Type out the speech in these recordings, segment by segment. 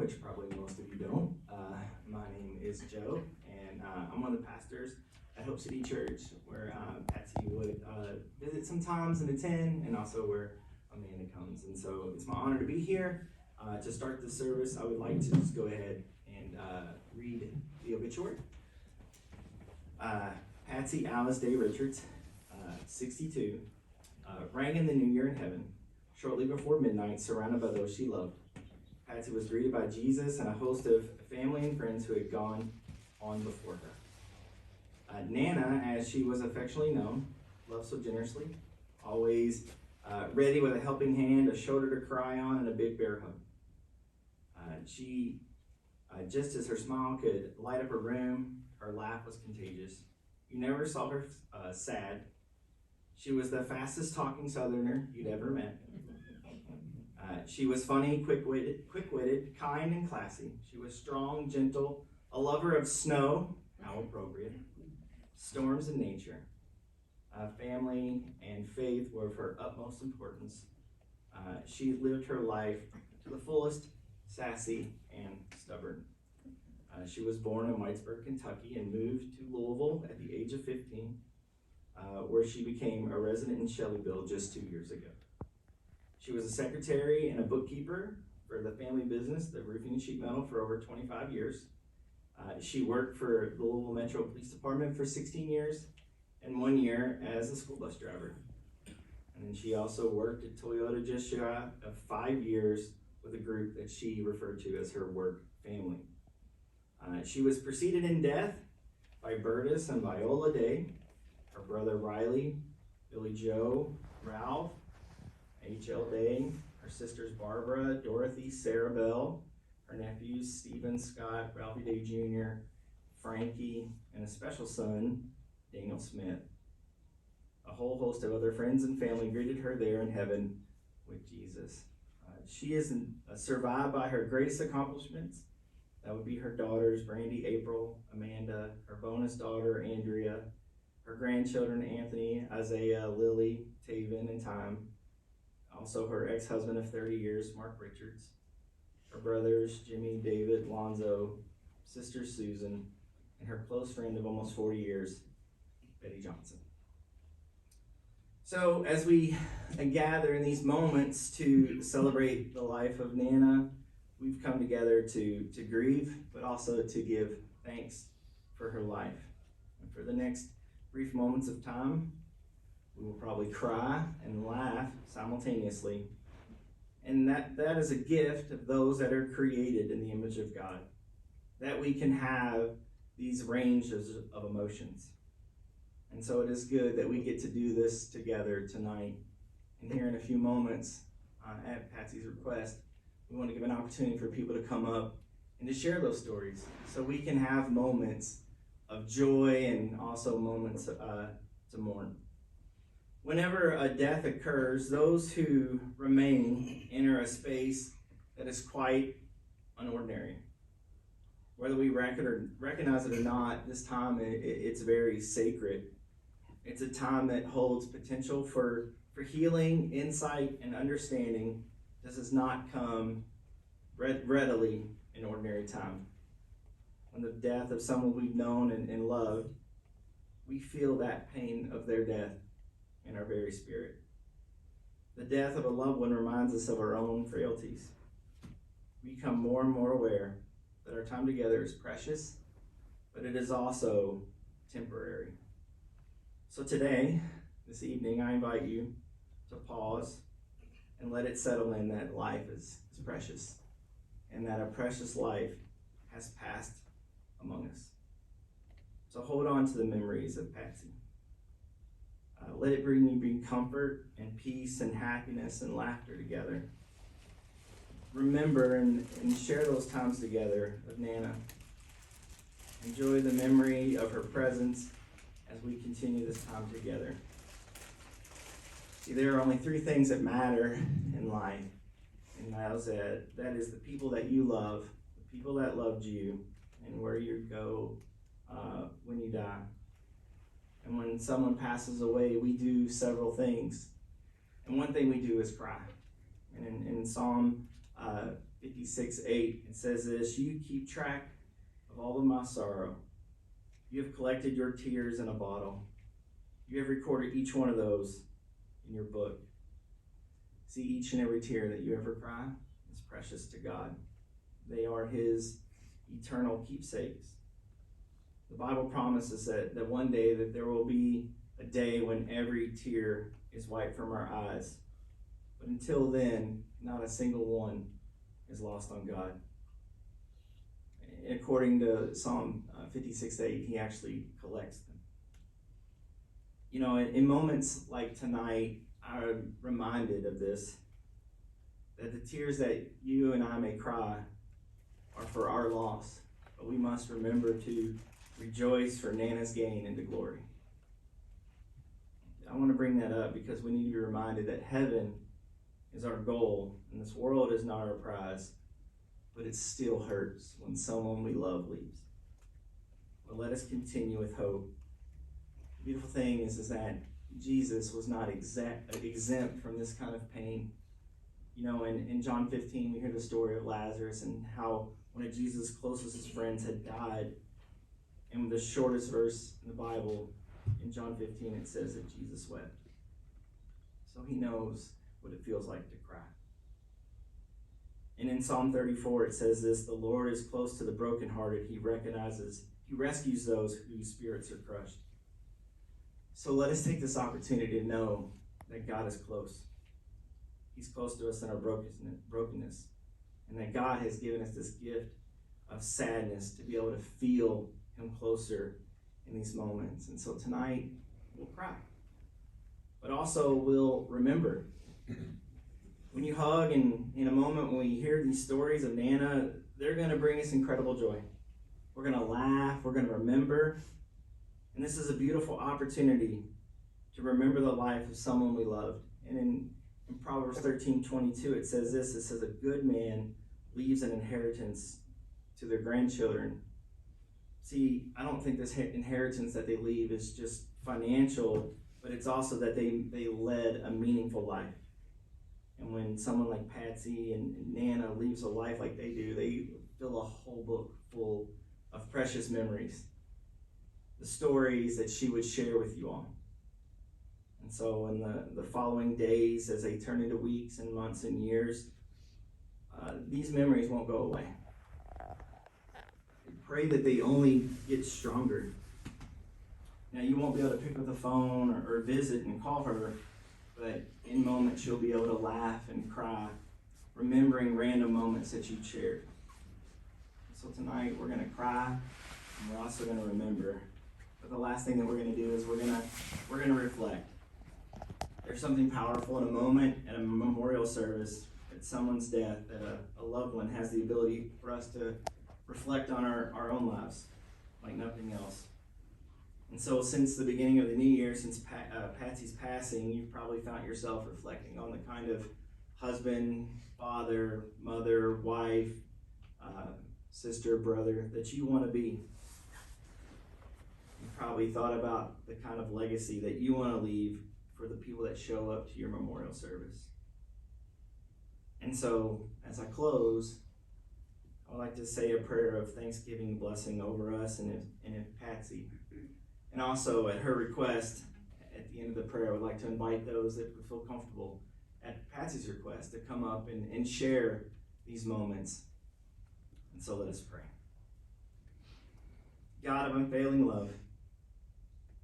which probably most of you don't. My name is Joe, and I'm one of the pastors at Hope City Church, where Patsy would visit sometimes and attend, and also where Amanda comes. And so it's my honor to be here. To start the service, I would like to just go ahead and read the obituary. Patsy Alice Day Richards, 62, rang in the new year in heaven, shortly before midnight, surrounded by those she loved. Patsy was greeted by Jesus and a host of family and friends who had gone on before her. Nana, as she was affectionately known, loved so generously, always ready with a helping hand, a shoulder to cry on, and a big bear hug. She, just as her smile could light up her room, her laugh was contagious. You never saw her sad. She was the fastest talking Southerner you'd ever met. She was funny, quick-witted, kind, and classy. She was strong, gentle, a lover of snow, how appropriate, storms and nature. Family and faith were of her utmost importance. She lived her life to the fullest, sassy, and stubborn. She was born in Whitesburg, Kentucky, and moved to Louisville at the age of 15, where she became a resident in Shelbyville just 2 years ago. She was a secretary and a bookkeeper for the family business, the roofing and sheet metal, for over 25 years. She worked for the Louisville Metro Police Department for 16 years and 1 year as a school bus driver. And then she also worked at Toyota just shy of 5 years with a group that she referred to as her work family. She was preceded in death by Bertus and Viola Day, her brother Riley, Billy Joe, Ralph, H.L. Day, her sisters Barbara, Dorothy, Sarah Bell, her nephews Stephen, Scott, Ralphie Day Jr., Frankie, and a special son, Daniel Smith. A whole host of other friends and family greeted her there in heaven with Jesus. She is survived by her greatest accomplishments. That would be her daughters, Brandy, April, Amanda, her bonus daughter, Andrea, her grandchildren, Anthony, Isaiah, Lily, Taven, and Time. Also her ex-husband of 30 years, Mark Richards. Her brothers, Jimmy, David, Lonzo, sister Susan, and her close friend of almost 40 years, Betty Johnson. So as we gather in these moments to celebrate the life of Nana, we've come together to grieve, but also to give thanks for her life. And for the next brief moments of time, we will probably cry and laugh simultaneously. And that is a gift of those that are created in the image of God, that we can have these ranges of emotions. And so it is good that we get to do this together tonight. And here in a few moments, at Patsy's request, we want to give an opportunity for people to come up and to share those stories so we can have moments of joy and also moments to mourn. Whenever a death occurs, those who remain enter a space that is quite unordinary. Whether we recognize it or not, this time it's very sacred. It's a time that holds potential for healing, insight, and understanding. This does not come readily in ordinary time. When the death of someone we've known and loved, we feel that pain of their death in our very spirit. The death of a loved one reminds us of our own frailties. We become more and more aware that our time together is precious, but it is also temporary. So today, this evening, I invite you to pause and let it settle in that life is precious, and that a precious life has passed among us. So hold on to the memories of Patsy. Let it bring you comfort and peace and happiness and laughter together. Remember and share those times together with Nana. Enjoy the memory of her presence as we continue this time together. See, there are only three things that matter in life. And that is the people that you love, the people that loved you, and where you go when you die. And when someone passes away, we do several things. And one thing we do is cry. And in Psalm 56:8, it says this: "You keep track of all of my sorrow. You have collected your tears in a bottle. You have recorded each one of those in your book." See, each and every tear that you ever cry is precious to God. They are his eternal keepsakes. The Bible promises that one day that there will be a day when every tear is wiped from our eyes. But until then, not a single one is lost on God. According to Psalm 56:8, he actually collects them. You know, in moments like tonight, I'm reminded of this, that the tears that you and I may cry are for our loss, but we must remember to rejoice for Nana's gain into glory. I want to bring that up because we need to be reminded that heaven is our goal, and this world is not our prize, but it still hurts when someone we love leaves. But let us continue with hope. The beautiful thing is that Jesus was not exempt from this kind of pain. You know, in John 15, we hear the story of Lazarus and how one of Jesus' closest friends had died. And the shortest verse in the Bible, in John 15, it says that Jesus wept. So he knows what it feels like to cry. And in Psalm 34, it says this: "The Lord is close to the brokenhearted. He rescues those whose spirits are crushed." So let us take this opportunity to know that God is close. He's close to us in our brokenness. And that God has given us this gift of sadness to be able to feel him closer in these moments. And so tonight, we'll cry. But also, we'll remember. When you hug, and in a moment when we hear these stories of Nana, they're going to bring us incredible joy. We're going to laugh. We're going to remember. And this is a beautiful opportunity to remember the life of someone we loved. And in Proverbs 13:22, it says this: it says, "A good man leaves an inheritance to their grandchildren." See, I don't think this inheritance that they leave is just financial, but it's also that they led a meaningful life. And when someone like Patsy and Nana leaves a life like they do, they fill a whole book full of precious memories. The stories that she would share with you all. And so in the following days, as they turn into weeks and months and years, these memories won't go away. Pray that they only get stronger. Now, you won't be able to pick up the phone or visit and call her, but in moments you'll be able to laugh and cry, remembering random moments that you shared. So tonight we're going to cry, and we're also going to remember. But the last thing that we're going to do is we're going to reflect. There's something powerful in a moment at a memorial service at someone's death, that a loved one has the ability for us to reflect on our own lives like nothing else. And so since the beginning of the new year, since Patsy's passing, you've probably found yourself reflecting on the kind of husband, father, mother, wife, sister, brother that you want to be. You've probably thought about the kind of legacy that you want to leave for the people that show up to your memorial service. And so, as I close, I would like to say a prayer of thanksgiving blessing over us and Patsy. And also, at her request, at the end of the prayer, I would like to invite those that would feel comfortable, at Patsy's request, to come up and share these moments. And so let us pray. God of unfailing love,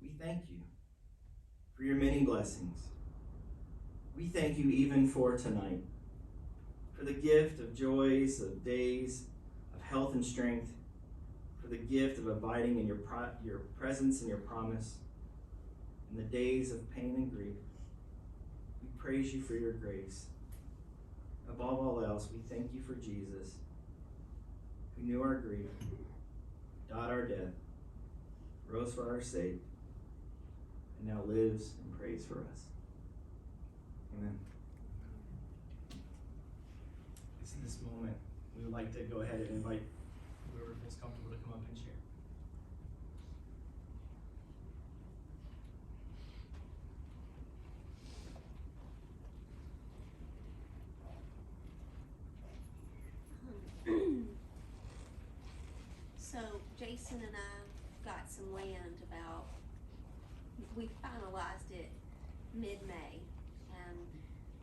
we thank you for your many blessings. We thank you even for tonight, for the gift of joys, of days, of health and strength, for the gift of abiding in your presence and your promise, in the days of pain and grief. We praise you for your grace. Above all else, we thank you for Jesus, who knew our grief, died our death, rose for our sake, and now lives and prays for us. Amen. In this moment, we would like to go ahead and invite whoever feels comfortable to come up and share. Jason and I got some land we finalized it mid-May, and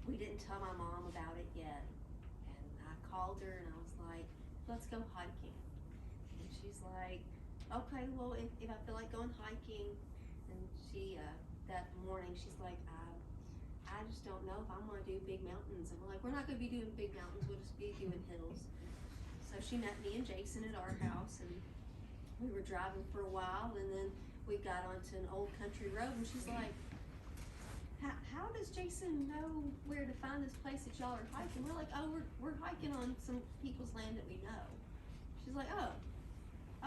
we didn't tell my mom about it yet. And I called her and I was like, let's go hiking. And she's like, okay, well, if I feel like going hiking. And she, that morning, she's like, I just don't know if I'm gonna do big mountains. And we're like, we're not gonna be doing big mountains, we'll just be doing hills. So she met me and Jason at our house, and we were driving for a while, and then we got onto an old country road, and she's like, how does Jason know where to find this place that y'all are hiking? We're like, oh, we're hiking on some people's land that we know. She's like, oh,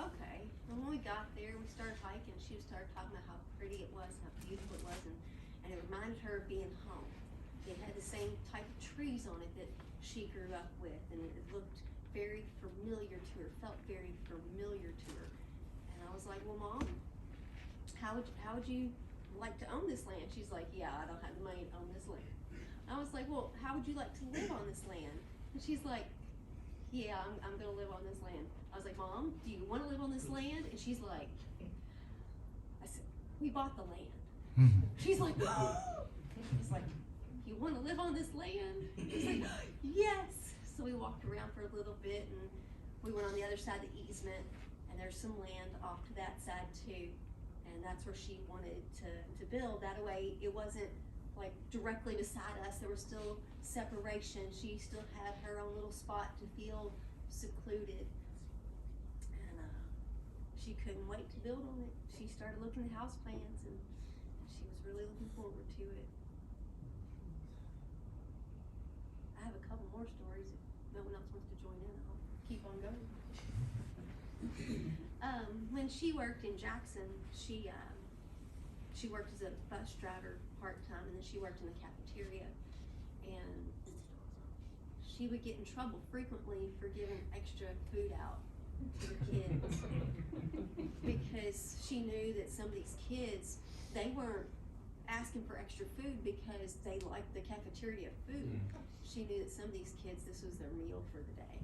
okay. And when we got there, we started hiking. She started talking about how pretty it was and how beautiful it was, and it reminded her of being home. It had the same type of trees on it that she grew up with, and it looked very familiar to her, felt very familiar to her. And I was like, well, Mom, how would you like to own this land? She's like, yeah, I don't have the money to own this land. I was like, well, how would you like to live on this land? And she's like, yeah, I'm gonna live on this land. I was like, Mom, do you wanna live on this land? And she's like, I said, we bought the land. She's like, oh. He's like, you wanna live on this land? He's like, yes. So we walked around for a little bit, and we went on the other side of the easement, and there's some land off to that side too. And that's where she wanted to build. That way it wasn't like directly beside us. There was still separation. She still had her own little spot to feel secluded. And she couldn't wait to build on it. She started looking at house plans, and she was really looking forward to it. I have a couple more stories. If no one else wants to join in, I'll keep on going. When she worked in Jackson, she worked as a bus driver part-time, and then she worked in the cafeteria, and she would get in trouble frequently for giving extra food out to the kids because she knew that some of these kids, they weren't asking for extra food because they liked the cafeteria food. She knew that some of these kids, this was their meal for the day.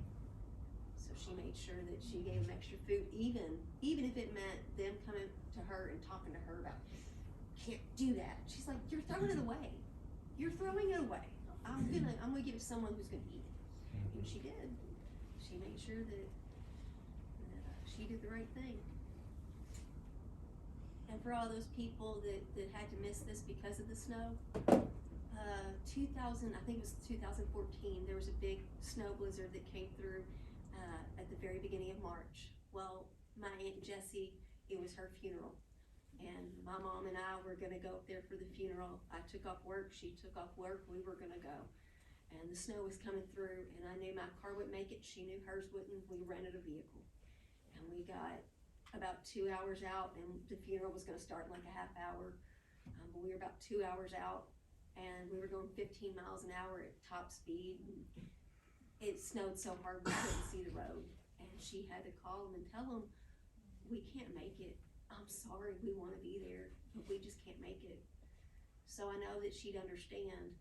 So she made sure that she gave them extra food, even if it meant them coming to her and talking to her about, can't do that. She's like, you're throwing it away. You're throwing it away. I'm gonna give it to someone who's gonna eat it. And she did. She made sure that she did the right thing. And for all those people that had to miss this because of the snow, 2000, I think it was 2014, there was a big snow blizzard that came through at the very beginning of March. Well, my Aunt Jessie, it was her funeral. And my mom and I were gonna go up there for the funeral. I took off work, she took off work, we were gonna go. And the snow was coming through, and I knew my car wouldn't make it, she knew hers wouldn't. We rented a vehicle. And we got about 2 hours out, and the funeral was gonna start in like a half hour. But we were about 2 hours out, and we were going 15 miles an hour at top speed. It snowed so hard we couldn't see the road. And she had to call them and tell them, we can't make it. I'm sorry, we wanna be there, but we just can't make it. So I know that she'd understand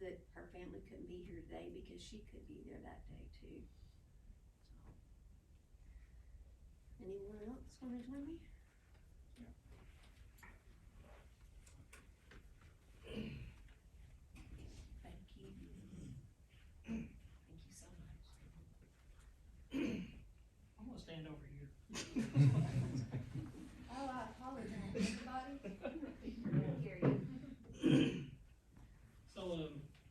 that her family couldn't be here today because she could be there that day too. So, anyone else wanna join me? Thank you. Thank you so much. I'm gonna stand over here. Oh, I apologize, everybody. I hear you. So,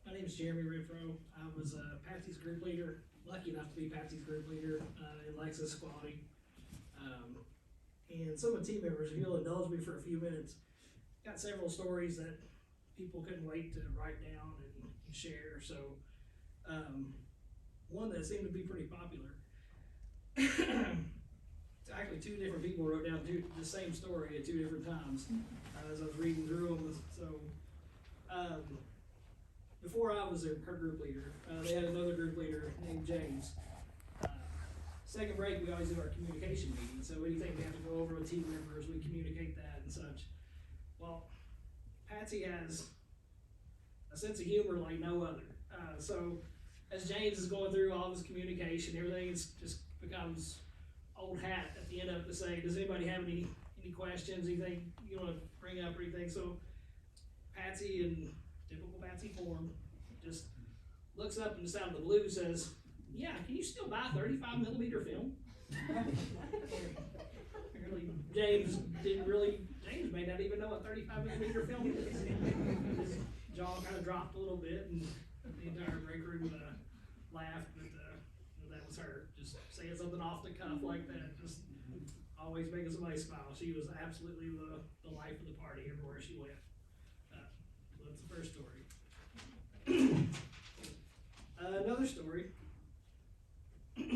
my name is Jeremy Renfro. I was Patsy's group leader, lucky enough to be Patsy's group leader in Lexus Quality. And some of the team members, if you'll indulge me for a few minutes, got several stories that people couldn't wait to write down and share. So, one that seemed to be pretty popular. Actually, two different people wrote down the same story at two different times as I was reading through them. So, before I was her group leader, they had another group leader named James. Second break, we always do our communication meeting. So anything we have to go over with team members, we communicate that and such. Well, Patsy has a sense of humor like no other. So as James is going through all of his communication, everything just becomes old hat at the end of it to say, does anybody have any questions, anything you wanna bring up or anything? So Patsy, in typical Patsy form, just looks up and just out of the blue says, yeah, can you still buy 35mm film? Really, James may not even know what 35mm film is. His jaw kind of dropped a little bit, and the entire break room laughed, but that was her, just saying something off the cuff like that, just always making somebody smile. She was absolutely the life of the party everywhere she went. So that's the first story. Another story. Let's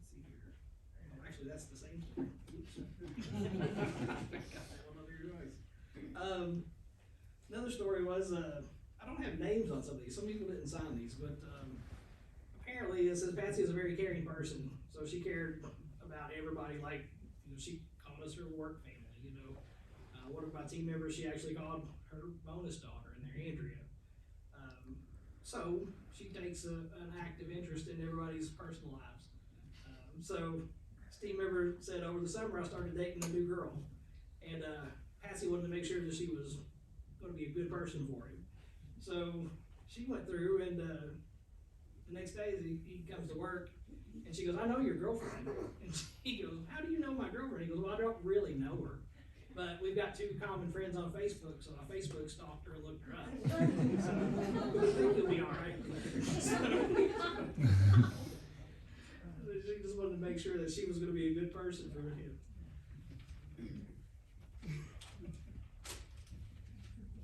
see here. Oh, actually, that's the same story. Oops. Got that one over here twice. Another story was, I don't have names on some of these. Some people didn't sign these, but apparently it says Patsy is a very caring person. So she cared about everybody, like, she called us her work family, one of my team members, she actually called her bonus daughter in there, Andrea. So she takes an active interest in everybody's personal lives. So this team member said over the summer I started dating a new girl, and Patsy wanted to make sure that she was going to be a good person for him. So she went through, and the next day he comes to work, and she goes, I know your girlfriend. And he goes, how do you know my girlfriend? He goes, well, I don't really know her, but we've got two common friends on Facebook, so I Facebook stalked her and looked her up. So I think it'll be all right. So, she just wanted to make sure that she was going to be a good person for him.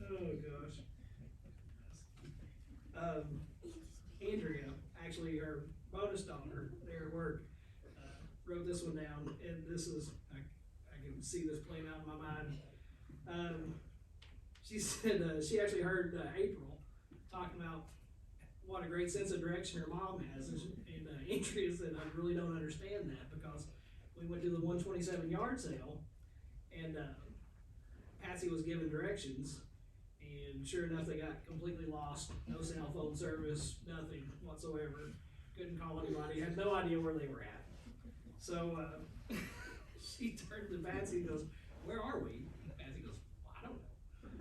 Oh gosh. Andrea, actually her bonus daughter there at work, wrote this one down, and this is, I can see this playing out in my mind. She said she actually heard April talking about what a great sense of direction her mom has, and Andrea said, I really don't understand that, because we went to the 127 yard sale, and Patsy was given directions, and sure enough, they got completely lost. No cell phone service, nothing whatsoever. Couldn't call anybody, had no idea where they were at. So she turned to Patsy and goes, where are we? And Patsy goes, well, I don't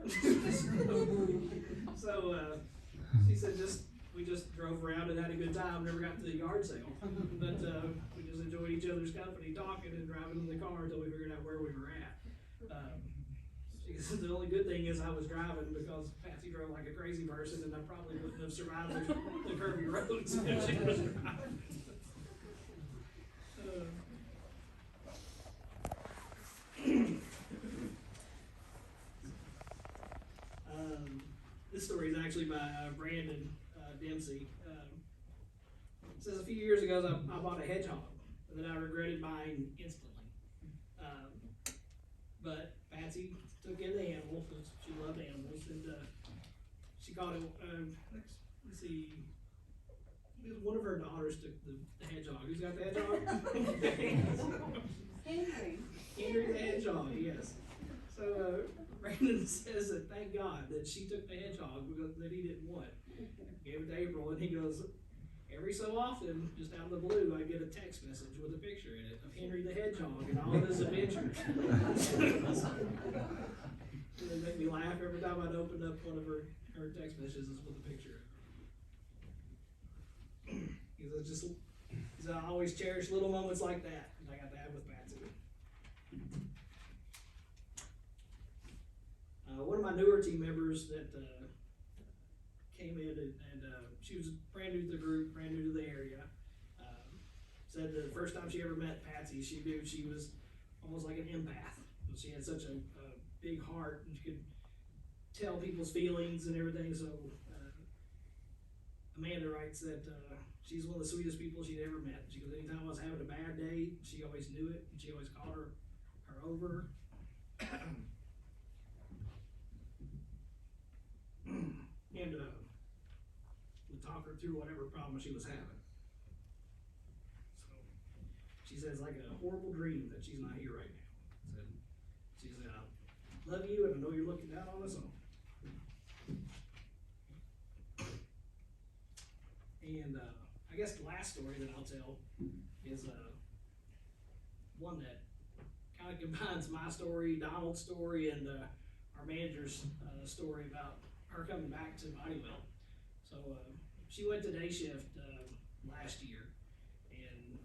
know. So she said, we just drove around and had a good time, never got to the yard sale. But we just enjoyed each other's company, talking and driving in the car until we figured out where we were at. She said, the only good thing is I was driving, because Patsy drove like a crazy person, and I probably wouldn't have survived the curvy roads if she was driving. This story is actually by Brandon Dempsey. It says, a few years ago I bought a hedgehog that I regretted buying instantly. But Patsy took in the animal, because she loved animals, and she caught it, let's see, one of her daughters took the hedgehog. Who's got the hedgehog? Henry the hedgehog, yes. So Brandon says that thank God that she took the hedgehog that he didn't want. Gave it to April, and he goes, every so often, just out of the blue, I get a text message with a picture in it of Henry the hedgehog and all of his adventures. It made me laugh every time I'd open up one of her text messages with a picture of her. Because I always cherish little moments like that I got to have with Patsy. One of my newer team members that came in, and she was brand new to the group, brand new to the area, said the first time she ever met Patsy, she knew she was almost like an empath. She had such a big heart, and she could tell people's feelings and everything. So Amanda writes that she's one of the sweetest people she'd ever met. She goes, anytime I was having a bad day, she always knew it, and she always called her over. And would talk her through whatever problem she was having. So she says, like a horrible dream that she's not here right now. She said, I love you, and I know you're looking down on us all. And I guess the last story that I'll tell is one that kind of combines my story, Donald's story, and our manager's story about her coming back to Bodywell. So she went to day shift last year, and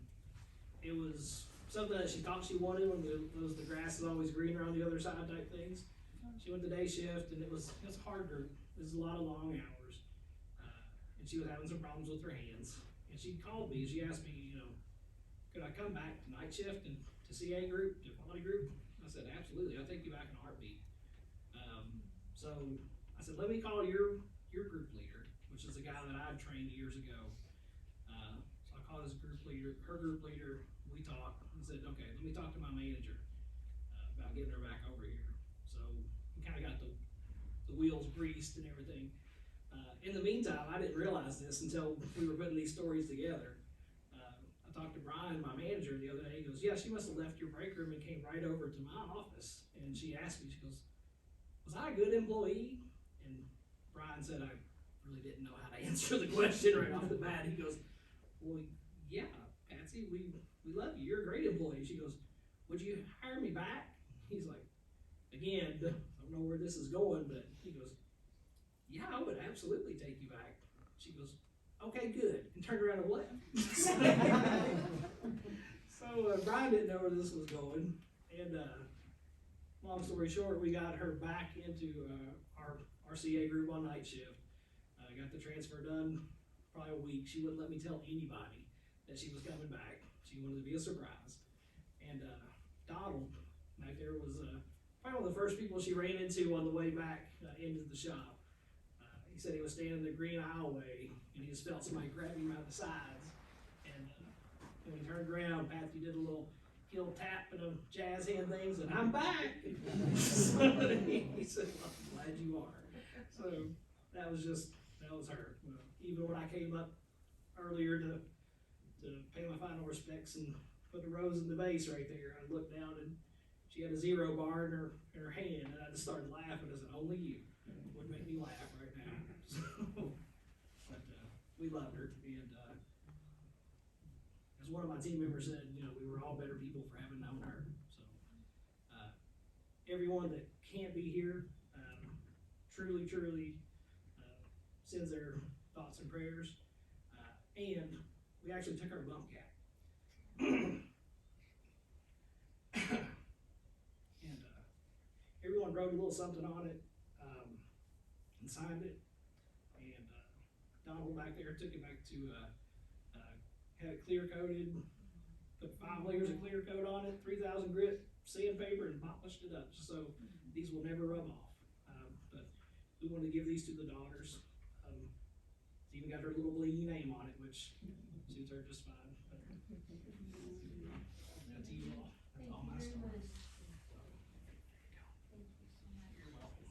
it was something that she thought she wanted when the grass is always greener on the other side type things. She went to day shift, and it was harder. It was a lot of long hours, and she was having some problems with her hands. And she called me, and she asked me, could I come back to night shift and to CA group, to quality group? I said, absolutely, I'll take you back in a heartbeat. So I said, let me call your group leader, which is a guy that I trained years ago. So I called his group leader, her group leader, we talked, and said, okay, let me talk to my manager about getting her back over here. So we kind of got the wheels greased and everything. In the meantime, I didn't realize this until we were putting these stories together. I talked to Brian, my manager, the other day. He goes, yeah, she must have left your break room and came right over to my office. And she asked me, she goes, was I a good employee? And Brian said, I really didn't know how to answer the question right off the bat. He goes, well, yeah, Patsy, we love you. You're a great employee. She goes, would you hire me back? He's like, again, I don't know where this is going, but he goes, yeah, I would absolutely take you back. She goes, okay, good, and turned around and left. So Brian didn't know where this was going, and long story short, we got her back into our CA group on night shift. Got the transfer done probably a week. She wouldn't let me tell anybody that she was coming back. She wanted to be a surprise. And Donald back there was probably one of the first people she ran into on the way back into the shop. He said he was standing in the green aisleway, and he just felt somebody grabbing him by the sides. And when he turned around, Patsy did a little heel tap and a jazz hand things, and I'm back. So he said, well, I'm glad you are. So that was her. Even when I came up earlier to pay my final respects and put a rose in the vase right there, I looked down and she had a 0 bar in her hand, and I just started laughing. I said, only you would make me laugh right now. So, but we loved her, and as one of my team members said, we were all better people for having known her. So everyone that can't be here, truly sends their thoughts and prayers, and we actually took our bump cap. And everyone wrote a little something on it, and signed it, and Donald back there took it back to had it clear coated, put 5 layers of clear coat on it, 3,000 grit sandpaper, and polished it up so these will never rub off. But we wanted to give these to the daughters. It's even got her little blingy name on it, which suits her just fine. But now to you all. That's all my story. You're welcome.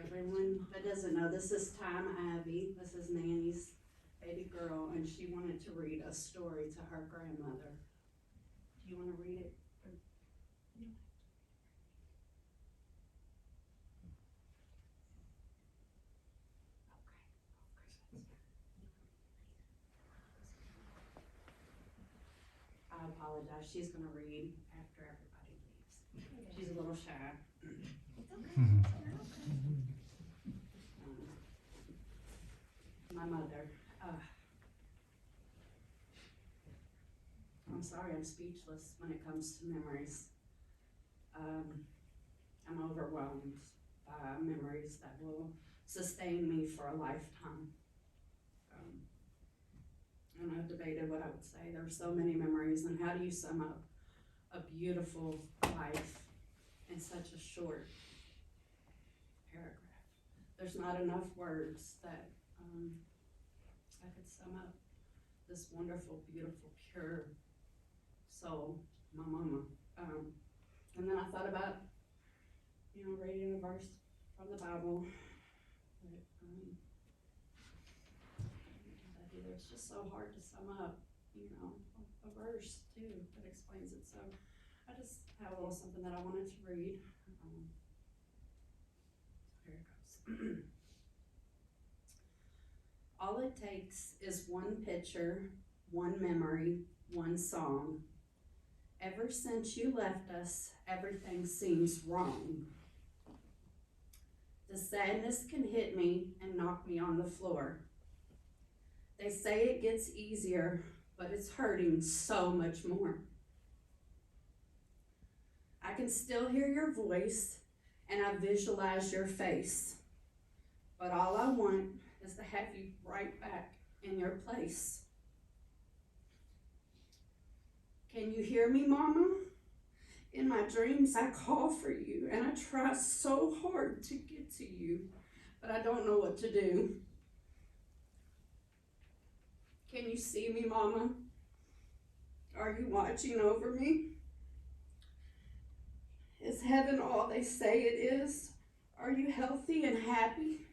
Everyone that doesn't know, this is Time Abby. This is Nanny's baby girl, and she wanted to read a story to her grandmother. Do you want to read it? I apologize. She's going to read after everybody leaves. She's a little shy. My mother. I'm sorry, I'm speechless when it comes to memories. I'm overwhelmed by memories that will sustain me for a lifetime. And I've debated what I would say. There are so many memories, and how do you sum up a beautiful life in such a short paragraph? There's not enough words that I could sum up this wonderful, beautiful, pure soul, my mama. And then I thought about, reading a verse from the Bible. But it's just so hard to sum up, a verse too that explains it. So I just have a little something that I wanted to read. Here it goes. All it takes is one picture, one memory, one song. Ever since you left us, everything seems wrong. The sadness can hit me and knock me on the floor. They say it gets easier, but it's hurting so much more. I can still hear your voice, and I visualize your face. But all I want is to have you right back in your place. Can you hear me, Mama? In my dreams, I call for you, and I try so hard to get to you, but I don't know what to do. Can you see me, Mama? Are you watching over me? Is heaven all they say it is? Are you healthy and happy?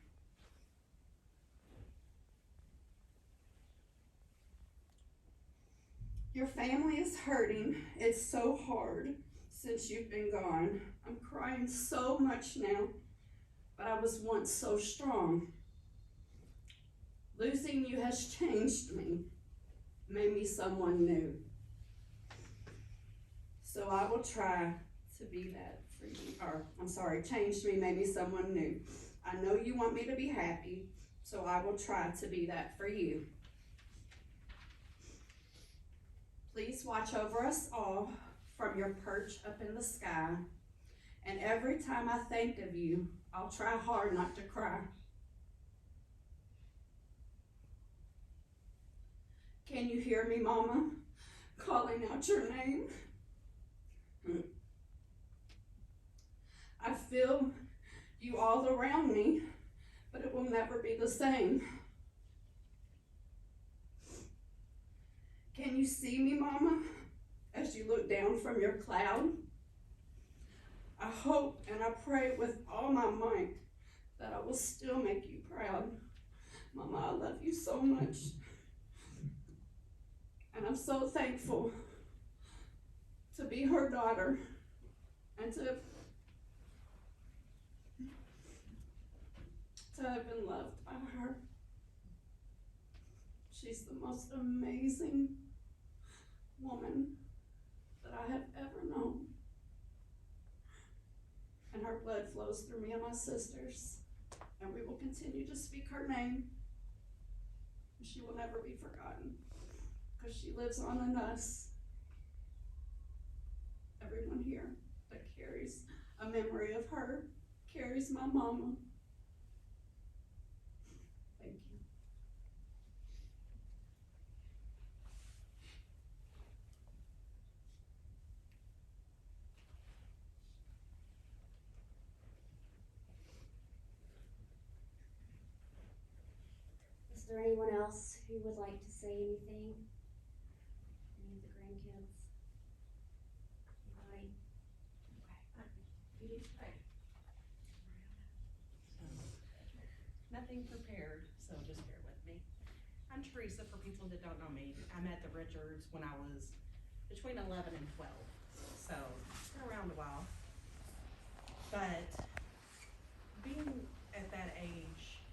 Your family is hurting. It's so hard since you've been gone. I'm crying so much now, but I was once so strong. Losing you has changed me, made me someone new. So I will try to be that for you. Changed me, made me someone new. I know you want me to be happy, so I will try to be that for you. Please watch over us all from your perch up in the sky. And every time I think of you, I'll try hard not to cry. Can you hear me, Mama, calling out your name? I feel you all around me, but it will never be the same. Can you see me, Mama, as you look down from your cloud? I hope and I pray with all my might that I will still make you proud. Mama, I love you so much. And I'm so thankful to be her daughter and to have been loved by her. She's the most amazing woman that I have ever known. And her blood flows through me and my sisters. And we will continue to speak her name. She will never be forgotten because she lives on in us. Everyone here that carries a memory of her carries my mama. Thank you. Is there anyone else who would like to say anything? Any of the grandkids? Anybody? Okay. You do? Okay. Nothing prepared, so just bear with me. I'm Teresa, for people that don't know me. I met the Richards when I was between 11 and 12, so it's been around a while. But being at that age,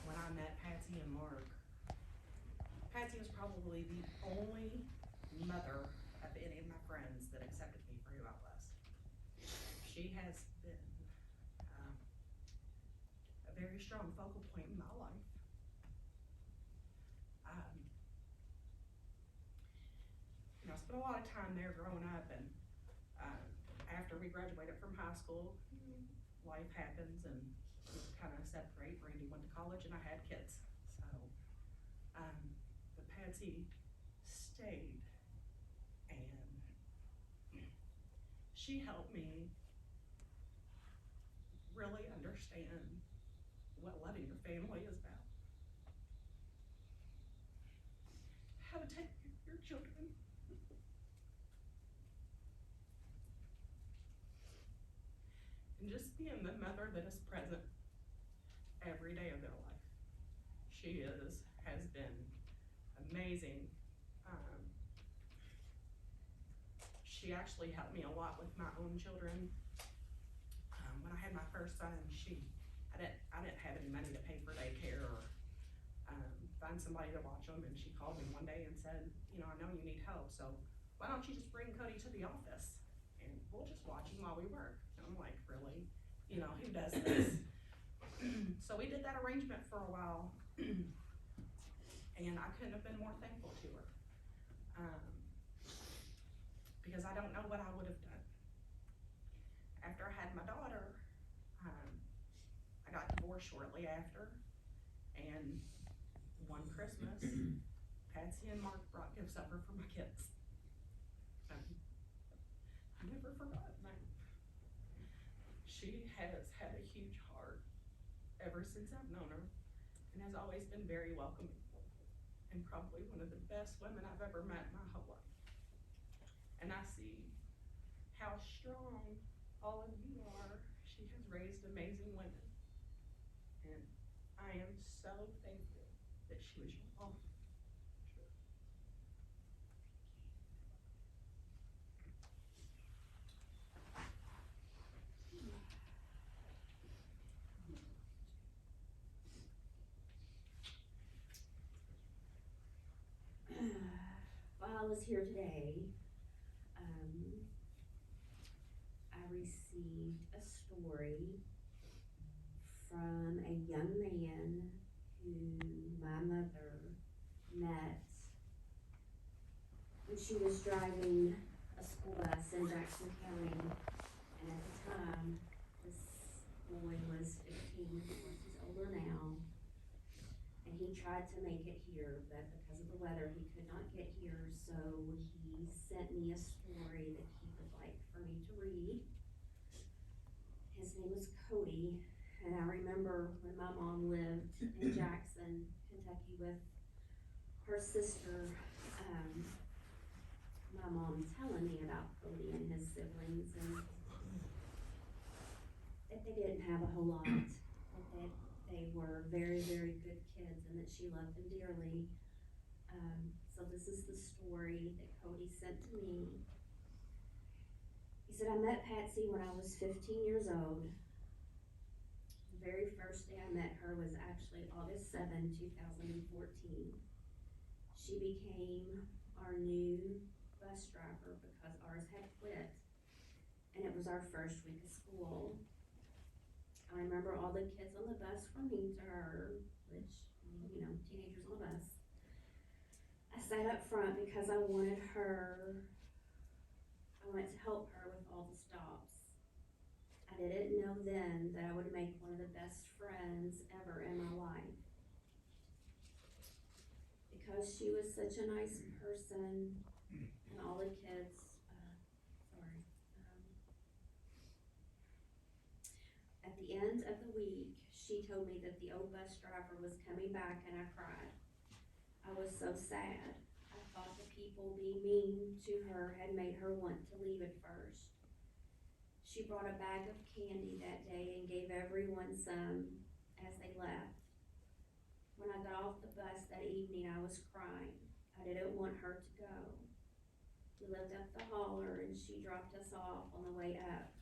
when I met Patsy and Mark, Patsy was probably the only mother of any of my friends that accepted me for who I was. She has been a very strong focal point in my life. I spent a lot of time there growing up, and after we graduated from high school, life happens and we kind of separate. Randy went to college and I had kids. So, but Patsy stayed, and she helped me really understand what loving your family is about. How to take care of your children. And just being the mother that is present every day of their life. She has been amazing. She actually helped me a lot with my own children. When I had my first son, I didn't have any money to pay for daycare or find somebody to watch them, and she called me one day and said, you know, I know you need help, so why don't you just bring Cody to the office and we'll just watch him while we work. And I'm like, really? You know, who does this? So we did that arrangement for a while, and I couldn't have been more thankful to her, because I don't know what I would have done. After I had my daughter, I got divorced shortly after, and one Christmas, Patsy and Mark brought gift supper for my kids. I never forgot that. She has had a huge heart ever since I've known her, and has always been very welcoming, and probably one of the best women I've ever met in my whole life. And I see how strong all of you are. She has raised amazing women, and I am so thankful that she was your mom. While I was here today, I received a story from a young man who my mother met when she was driving a school bus in Jackson County. And at the time, this boy was 15, of course he's older now. And he tried to make it here, but because of the weather, he could not get here. So he sent me a story that he would like for me to read. His name was Cody, and I remember when my mom lived in Jackson, Kentucky with her sister, my mom telling me about Cody and his siblings, and that they didn't have a whole lot, but that they were very, very good kids and that she loved them dearly. So this is the story that Cody sent to me. He said, I met Patsy when I was 15 years old. The very first day I met her was actually August 7, 2014. She became our new bus driver because ours had quit, and it was our first week of school. I remember all the kids on the bus were mean to her, which, you know, teenagers on the bus. I sat up front because I wanted to help her with all the stops. I didn't know then that I would make one of the best friends ever in my life. Because she was such a nice person, and all the kids, at the end of the week, she told me that the old bus driver was coming back, and I cried. I was so sad. I thought the people being mean to her had made her want to leave at first. She brought a bag of candy that day and gave everyone some as they left. When I got off the bus that evening, I was crying. I didn't want her to go. We lived up the holler, and she dropped us off on the way up.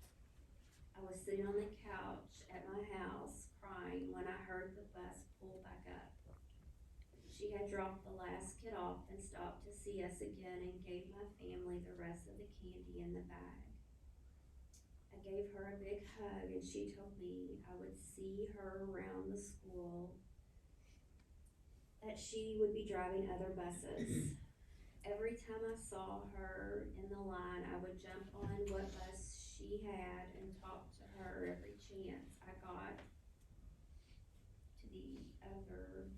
I was sitting on the couch at my house crying when I heard the bus pull back up. She had dropped the last kid off and stopped to see us again and gave my family the rest of the candy in the bag. I gave her a big hug, and she told me I would see her around the school, that she would be driving other buses. Every time I saw her in the line, I would jump on what bus she had and talk to her every chance I got to the other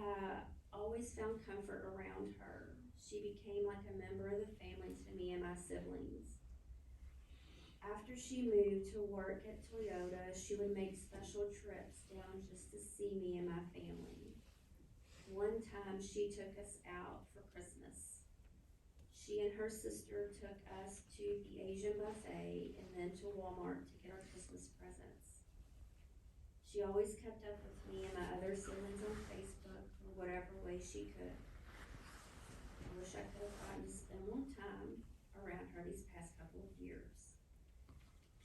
I always found comfort around her. She became like a member of the family to me and my siblings. After she moved to work at Toyota, she would make special trips down just to see me and my family. One time she took us out for Christmas. She and her sister took us to the Asian buffet and then to Walmart to get our Christmas presents. She always kept up with me and my other siblings on Facebook or whatever way she could. I wish I could have gotten to spend more time around her these past couple of years.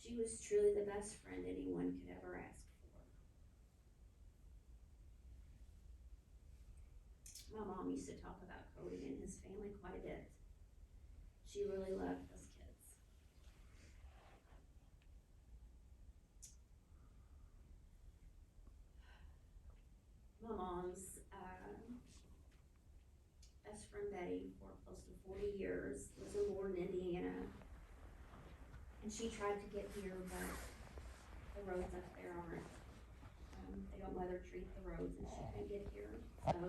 She was truly the best friend anyone could ever ask for. My mom used to talk about Cody and his family quite a bit. She really loved those kids. My mom's best friend Betty, for close to 40 years, lives in Borden, Indiana. And she tried to get here, but the roads up there aren't, they don't weather treat the roads, and she couldn't get here. So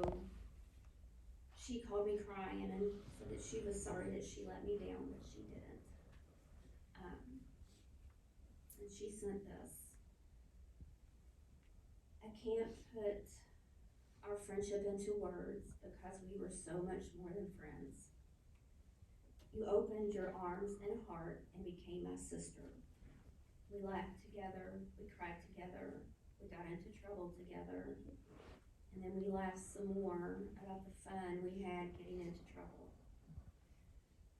she called me crying and said that she was sorry that she let me down, but she didn't. And she sent this. I can't put our friendship into words because we were so much more than friends. You opened your arms and heart and became my sister. We laughed together, we cried together, we got into trouble together, and then we laughed some more about the fun we had getting into trouble.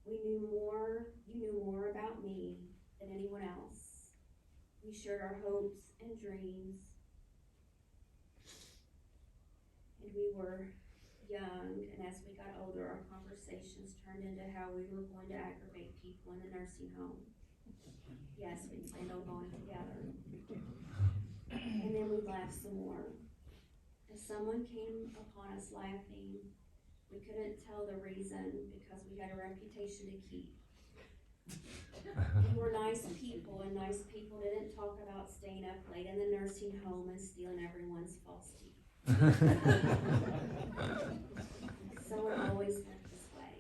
You knew more about me than anyone else. We shared our hopes and dreams, and we were young, and as we got older, our conversations turned into how we were going to aggravate people in the nursing home. Yes, we planned on going together. And then we'd laugh some more. If someone came upon us laughing, we couldn't tell the reason because we had a reputation to keep. We were nice people, and nice people didn't talk about staying up late in the nursing home and stealing everyone's false teeth. So it always went this way.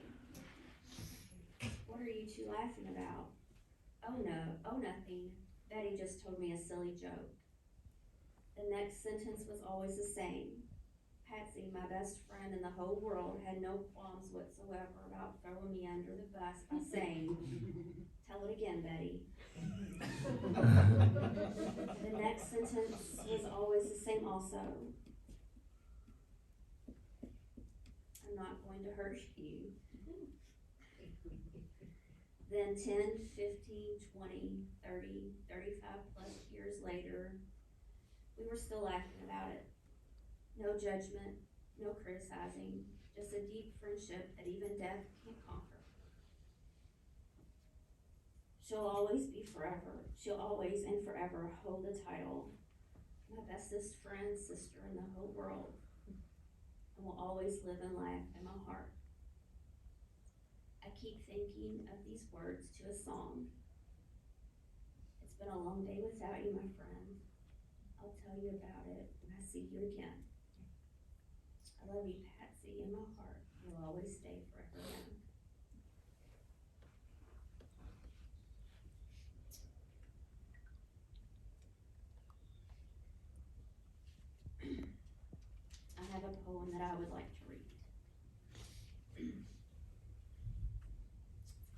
What are you two laughing about? Oh nothing. Betty just told me a silly joke. The next sentence was always the same. Patsy, my best friend in the whole world, had no qualms whatsoever about throwing me under the bus by saying, tell it again, Betty. The next sentence was always the same also. I'm not going to hurt you. Then 10, 15, 20, 30, 35 plus years later, we were still laughing about it. No judgment, no criticizing, just a deep friendship that even death can't conquer. She'll always be forever. She'll always and forever hold the title, my bestest friend, sister in the whole world, and will always live and laugh in my heart. I keep thinking of these words to a song. It's been a long day without you, my friend. I'll tell you about it when I see you again. I love you, Patsy, in my heart. You'll always stay forever young. I have a poem that I would like to read. It's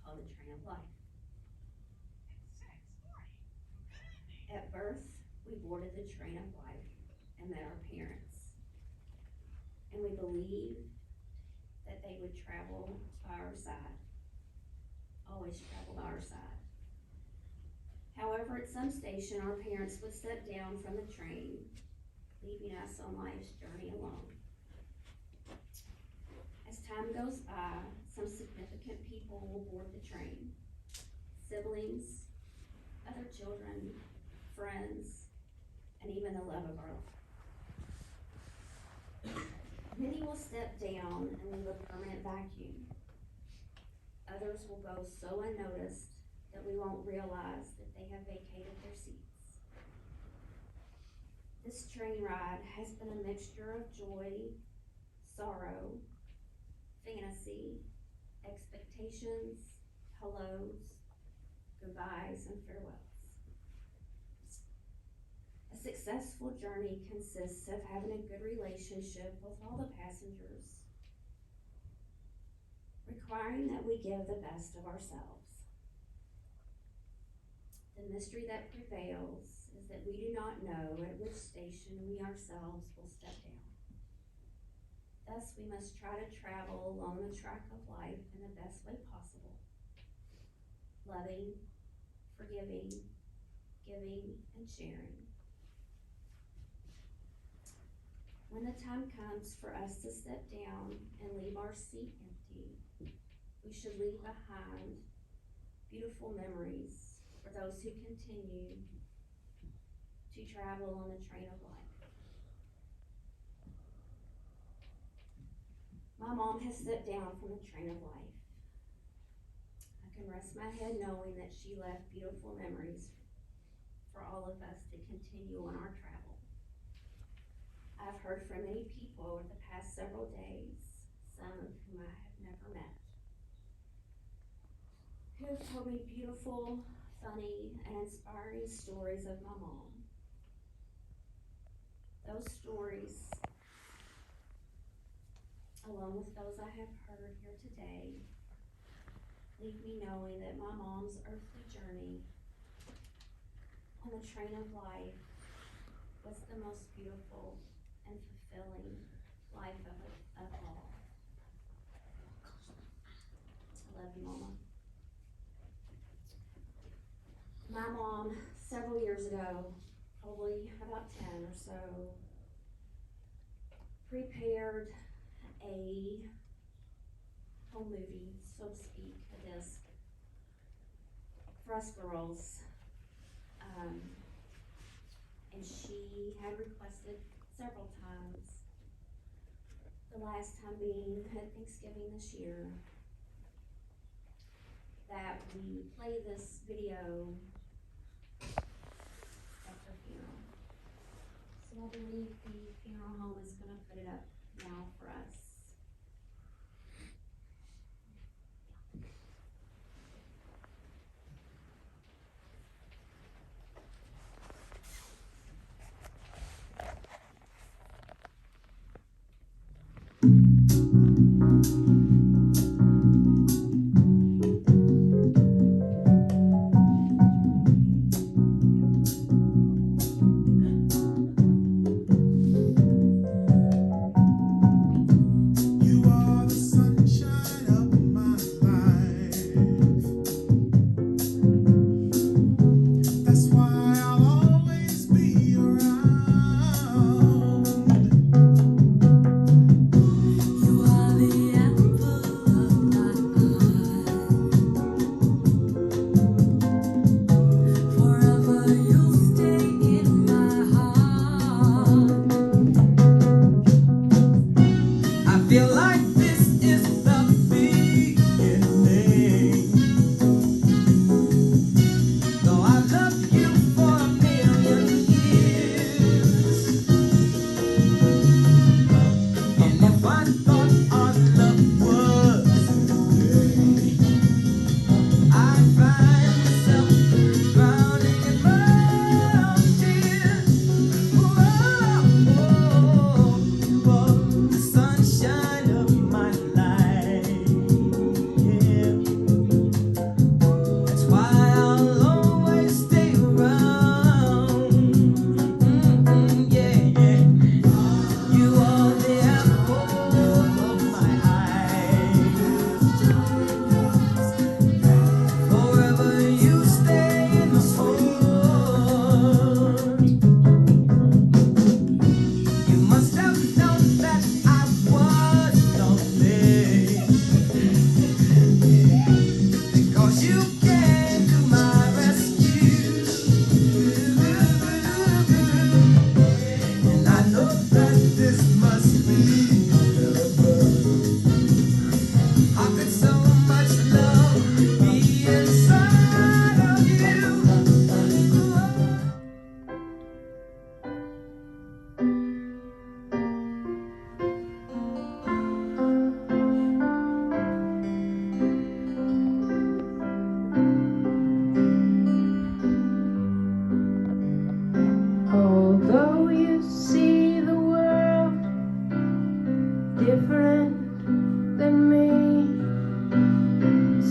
called The Train of Life. At birth, we boarded the train of life and met our parents. And we believed that they would travel by our side, always travel by our side. However, at some station, our parents would step down from the train, leaving us on life's journey alone. As time goes by, some significant people will board the train. Siblings, other children, friends, and even the love of our life. Many will step down and leave a permanent vacuum. Others will go so unnoticed that we won't realize that they have vacated their seats. This train ride has been a mixture of joy, sorrow, fantasy, expectations, hellos, goodbyes, and farewells. A successful journey consists of having a good relationship with all the passengers, requiring that we give the best of ourselves. The mystery that prevails is that we do not know at which station we ourselves will step down. Thus, we must try to travel along the track of life in the best way possible, loving, forgiving, giving, and sharing. When the time comes for us to step down and leave our seat empty, we should leave behind beautiful memories for those who continue to travel on the train of life. My mom has stepped down from the train of life. I can rest my head knowing that she left beautiful memories for all of us to continue on our travel. I've heard from many people over the past several days, some of whom I have never met, who have told me beautiful, funny, and inspiring stories of my mom. Those stories, along with those I have heard here today, leave me knowing that my mom's earthly journey on the train of life was the most beautiful and fulfilling life of all. I love you, Mama. My mom, several years ago, probably about 10 or so, prepared a home movie, so to speak, a disc, for us girls. And she had requested several times, the last time being at Thanksgiving this year, that we play this video at her funeral. So I believe the funeral home is gonna put it up now for us.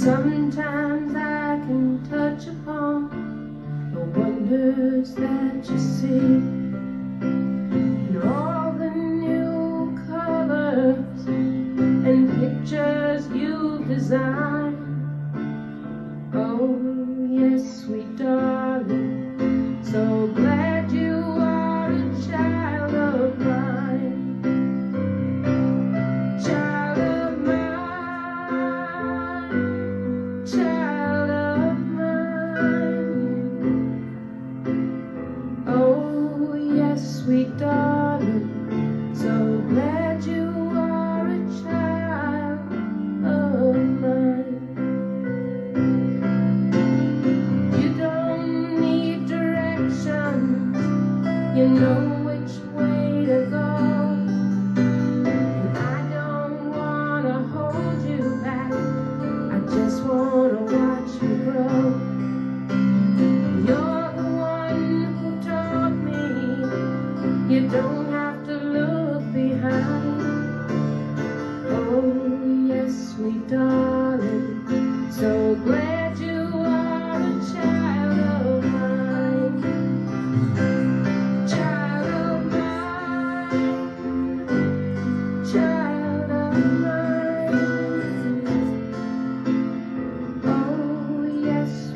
Sometimes I can touch upon the wonders that you see, and all the new colors and pictures you've designed. Oh, yes, sweet darling, so glad you are a child of mine. Child of mine, child of mine. Oh, yes, sweet darling, so glad you are a child of mine. You don't need directions, you know which way to go. And I don't wanna hold you back, I just wanna watch you grow. You're the one who taught me you don't have to look behind. Oh, yes, sweet darling, so glad you are a child of mine. Child of mine, child of mine. Oh, yes,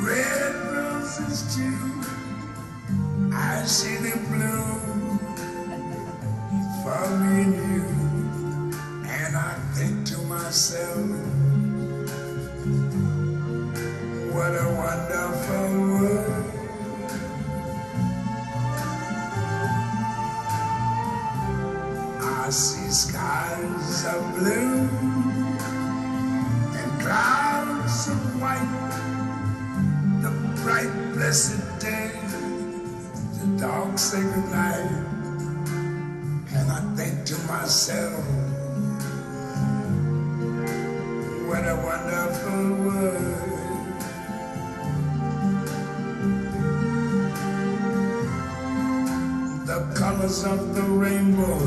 red roses too. I see them bloom for me and you, and I think to myself, what a wonderful world. I see skies of blue and clouds of white, the bright blessed day, the dark sacred night, and I think to myself, what a wonderful world. The colors of the rainbow,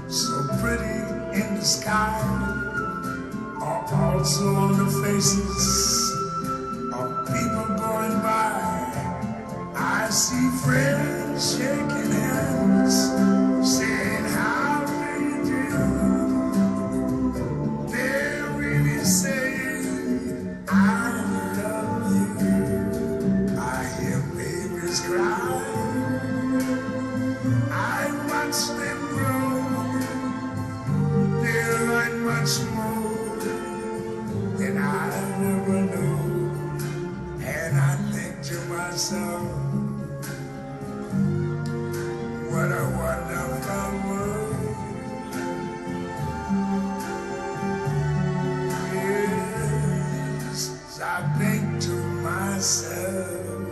so pretty in the sky, are also on the faces of people going by. I see friends shaking hands, saying, how do you do? They're really saying, I love you. I hear babies cry, I watch them grow. They learn much more than I ever knew. And I think to myself, what a wonderful world. Yes, I think to myself,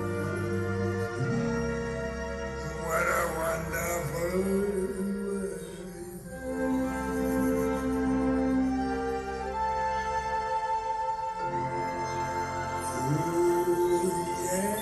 what a wonderful world. Ooh, yeah.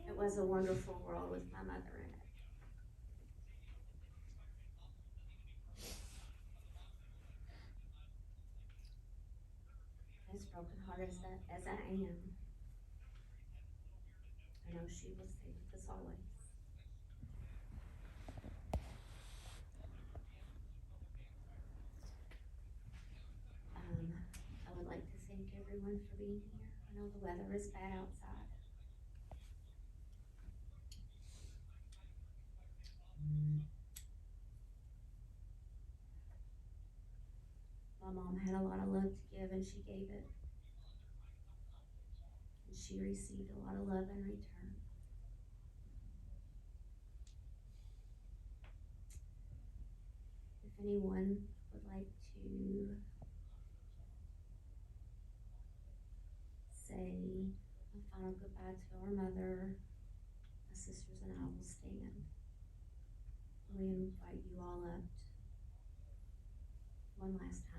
It was a wonderful world with my mother in it. As brokenhearted as I am, I know she will stay with us always. I would like to thank everyone for being here. I know the weather is bad outside. My mom had a lot of love to give and she gave it. And she received a lot of love in return. If anyone would like to say a final goodbye to our mother, my sisters and I will stand. We invite you all up one last time.